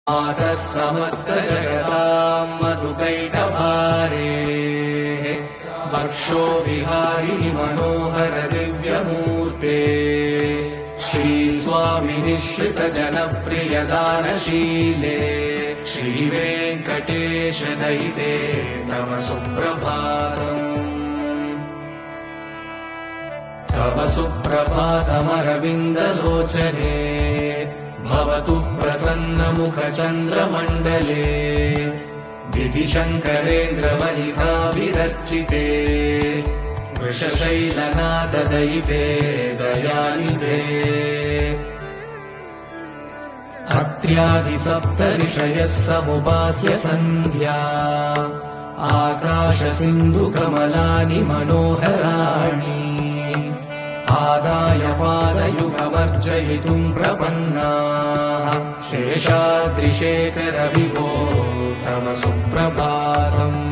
मातः समस्तजगताम् मधुकैटभारेः वक्षो विहारिणि मनोहर दिव्यमूर्ते श्रीस्वामिनिश्रितजनप्रियदानशीले श्रीवेङ्कटेश दयिते तव सुप्रभातम्। तव सुप्रभातमरविन्दलोचने भवतु प्रसन्नमुखचन्द्रमण्डले विधिशङ्करेन्द्रवनिताभिरर्चिते वृषशैलनाथदयिते दयानिधे। अत्र्यादिसप्तऋषयः समुपास्य सन्ध्या आकाशसिन्धुकमलानि मनोहराणि आदाय पादयुगमर्चयितुम् प्रपन्नाः शेषाद्रिशेखर विभो तव सुप्रभातम्।